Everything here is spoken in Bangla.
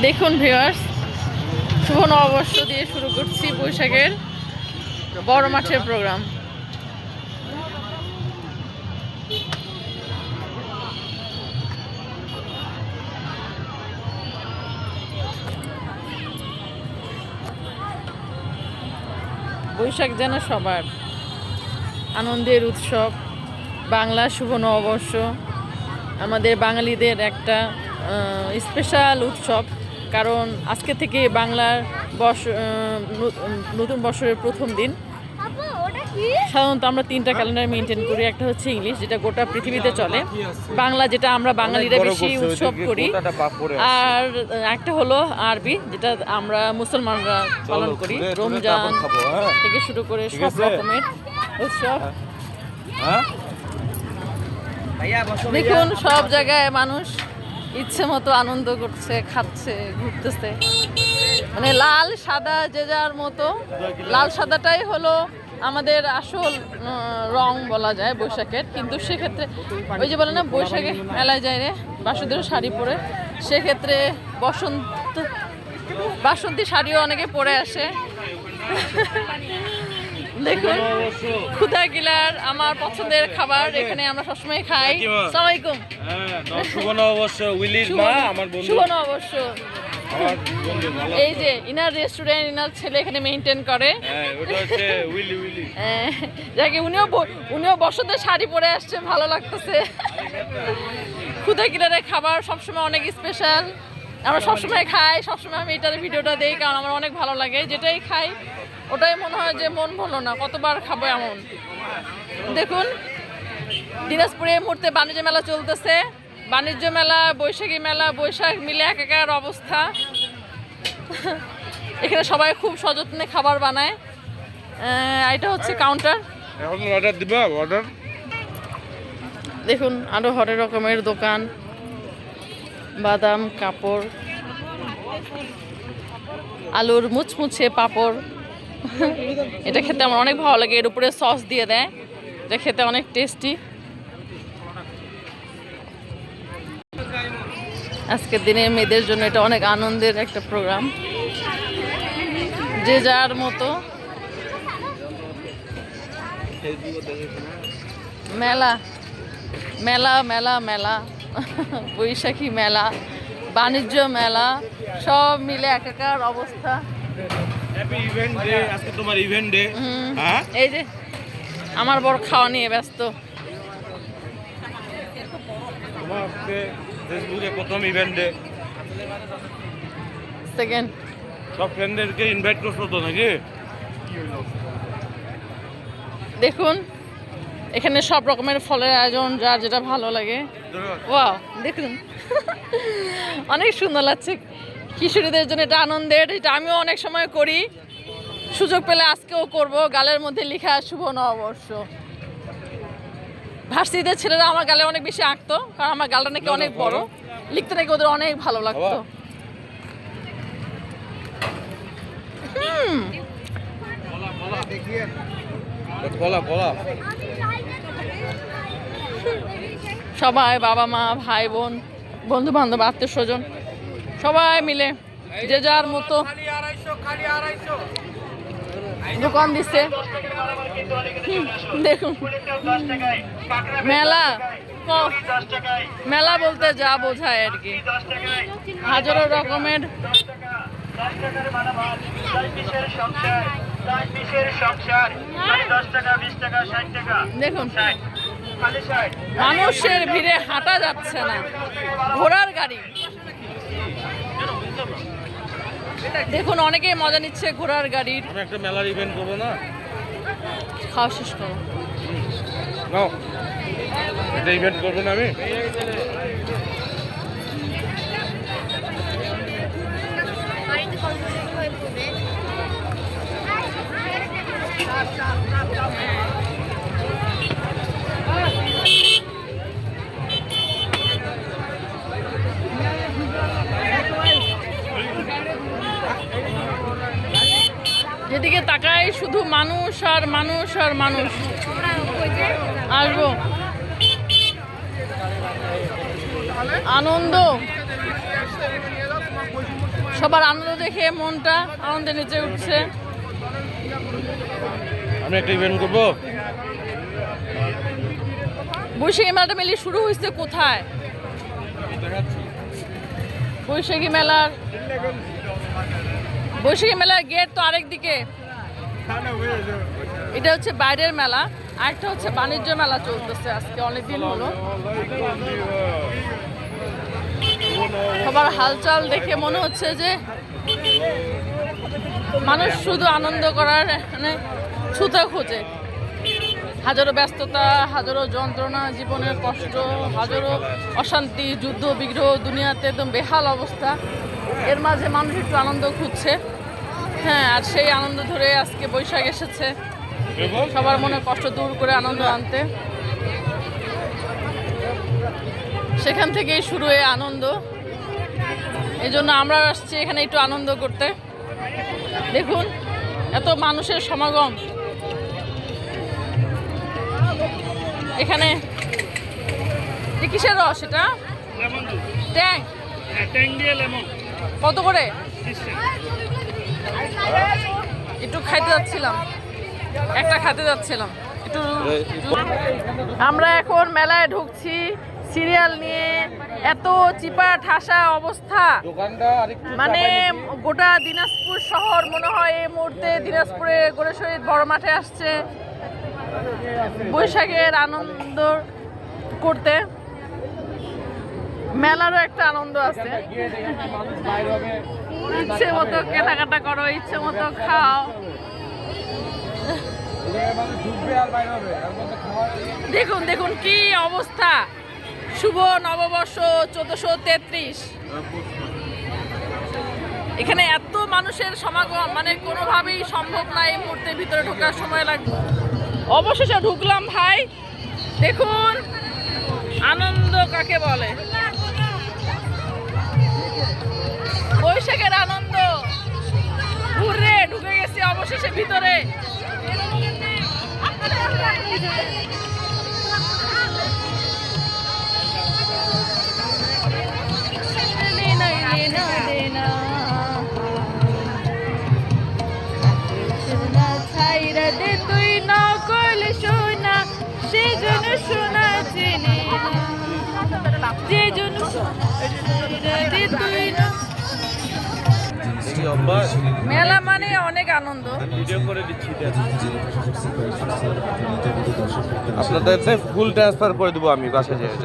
দেখুন ভিউয়ার্স, শুভ নববর্ষ দিয়ে শুরু করছি বৈশাখের বড় মাঠের প্রোগ্রাম। বৈশাখ যেন সবার আনন্দের উৎসব, বাংলা শুভ নববর্ষ আমাদের বাঙালিদের একটা স্পেশাল উৎসব। কারণ আজকে থেকে বাংলার নতুন বছরের প্রথম দিন। সাধারণত আমরা 3টা ক্যালেন্ডার মেনটেন করি, একটা হচ্ছে ইংলিশ যেটা গোটা পৃথিবীতে চলে, বাংলা যেটা আমরা বাঙালিরা বেশি উৎসব করি, আর একটা হলো আরবি যেটা আমরা মুসলমানরা পালন করি। রমজান থেকে শুরু করে সব রকমের উৎসব। দেখুন সব জায়গায় মানুষ ইচ্ছে মতো আনন্দ করছে, খাচ্ছে, ঘুরতেছে, মানে লাল সাদা যে যার মতো। লাল সাদাটাই হলো আমাদের আসল রং বলা যায় বৈশাখের, কিন্তু সেক্ষেত্রে ওই যে বলে না বৈশাখে মেলায় যায় রে বাসুদেরও শাড়ি পরে, সেক্ষেত্রে বাসন্তী শাড়িও অনেকে পরে আসে। দেখুন ক্ষুধা গিলার আমার পছন্দের খাবার, এখানে আমরা সবসময় খাই। আসসালামু আলাইকুম। শুভ নববর্ষ উইলির মা, আমার বন্ধু। শুভ নববর্ষ। এই যে ইনার রেস্টুরেন্ট, ইনার ছেলে এখানে মেইনটেইন করে। ওটা হচ্ছে উইলি উইলি। যাকে উনিও বসতে শাড়ি পরে আসছে, ভালো লাগতেছে। ক্ষুধা গিলারের খাবার সবসময় অনেক স্পেশাল, আমরা সবসময় খাই, সবসময় আমি এটার ভিডিওটা দিই কারণ আমার অনেক ভালো লাগে। যেটাই খাই ওটাই মনে হয় যে মন ভরলো না, কতবার খাবো এমন। দেখুন দিনাজপুরে এই মুহূর্তে বাণিজ্য মেলা চলতেছে, বাণিজ্য মেলা, বৈশাখী মেলা, বৈশাখ মিলে একাকার অবস্থা। এখানে সবাই খুব সযত্নে খাবার বানায়। এটা হচ্ছে কাউন্টার। এখন অর্ডার দিবা? অর্ডার দেখুন আরো হরেক রকমের দোকান, বাদাম, কাপড়, আলুর মুচমুচে পাপড়। এটা খেতে আমার অনেক ভালো লাগে, এর উপরে সস দিয়ে দেয়, এটা খেতে অনেক টেস্টি। আজকের দিনে মেয়েদের জন্য এটা অনেক আনন্দের একটা প্রোগ্রাম, যে যার মতো। মেলা মেলা মেলা মেলা, বৈশাখী মেলা, বাণিজ্য মেলা, সব মিলে একাকার অবস্থা। হ্যাপি ইভেন্ট ডে, আজকে তোমার ইভেন্ট ডে। হ্যাঁ এই যে আমার বড় খাওয়া নিয়ে ব্যস্ত। তোমার আজকে ফেসবুকে প্রথম ইভেন্ট ডে, সেকেন্ড। সব ফ্রেন্ডদেরকে ইনভাইট করছো তো নাকি? দেখুন এখানে সব রকমের ফলের আয়োজন, যার যেটা ভালো লাগে। ওয়াও দেখুন অনেক সুন্দর লাগছে। কিশোরীদের জন্য এটা আনন্দের, এটা আমিও অনেক সময় করি, সুযোগ পেলে আজকেও করব। গালের মধ্যে লেখা শুভ নববর্ষ। ভার্সিটিতে ছেলেরা আমার গালে অনেক বেশি আঁকতো, কারণ আমার গালটা নাকি অনেক বড়, লিখতে নাকি ওদের অনেক ভালো লাগতো। সবাই বাবা মা ভাই বোন বন্ধু বান্ধব আত্মীয় স্বজন সবাই মিলে যে যার মতো দোকান দিচ্ছে। দেখুন মেলা, মেলা বলতে যা বোঝায় আর কি, হাজারো রকমের। দেখুন মানুষের ভিড়ে হাঁটা যাচ্ছে না, ঘোড়ার গাড়ি। দেখুন অনেকেই মজা নিচ্ছে ঘোড়ার গাড়ির। একটা মেলার ইভেন্ট করবো না? খাওয়া শেষ করো, এটা ইভেন্ট করবো না আমি। যেদিকে তাকাই শুধু মানুষ আর মানুষ আর মানুষ। আসবো আনন্দ সবার আনন্দ দেখে মনটা আনন্দে নেচে উঠছে। আমি একটা ইভেন্ট করবো। বৈশাখী মেলাটা মেলি শুরু হয়েছে কোথায়? বৈশাখী মেলার গেট তো আরেক দিকে। এটা হচ্ছে বাইরের মেলা, আরেকটা হচ্ছে বাণিজ্য মেলা চলতেছে আজকে অনেকদিন হলো। সবার হালচাল দেখে মনে হচ্ছে যে মানুষ শুধু আনন্দ করার মানে ছুতা খোঁজে। হাজারো ব্যস্ততা, হাজারো যন্ত্রণা, জীবনের কষ্ট, হাজারো অশান্তি, যুদ্ধ বিগ্রহ, দুনিয়াতে একদম বেহাল অবস্থা, এর মাঝে মানুষ একটু আনন্দ খুঁজছে। হ্যাঁ, আর সেই আনন্দ ধরে আজকে বৈশাখ এসেছে সবার মনে কষ্ট দূর করে আনন্দ আনতে। সেখান থেকেই শুরু হয়ে আনন্দ। এই জন্য আমরা আসছি এখানে একটু আনন্দ করতে। দেখুন এত মানুষের সমাগম এখানে। কিসের রস এটা? ট্যাং। কত করে? একটু খাইতে যাচ্ছিলাম, একটা খেতে যাচ্ছিলাম একটু। আমরা এখন মেলায় ঢুকছি সিরিয়াল নিয়ে। এত চিপা ঠাসা অবস্থা, মানে গোটা দিনাজপুর শহর মনে হয় এই মুহূর্তে দিনাজপুরে গড়ে শহীদ বড় মাঠে আসছে বৈশাখের আনন্দ করতে। মেলারও একটা আনন্দ আছে, ইচ্ছে মতো কেনাকাটা করো, ইচ্ছে মতো খাও। দেখুন দেখুন কি অবস্থা। শুভ নববর্ষ 1433, এখানে এত মানুষের সমাগম মানে কোনোভাবেই সম্ভব না এই মুহূর্তে ভিতরে ঢোকার সময় লাগবে। অবশেষে ঢুকলাম ভাই। দেখুন আনন্দ কাকে বলে, বৈশাখের আনন্দ। ঘুরে ঢুকে গেছি অবশেষে ভিতরে। তুই নকল সোনা সেজন্য সোনা চিনি যে জন্য তুই। মেলা মানে অনেক আনন্দ। ভিডিও করে দিচ্ছি, আপনাদের ফুল ট্রান্সফার করে দেবো আমি বাসায় যেয়ে।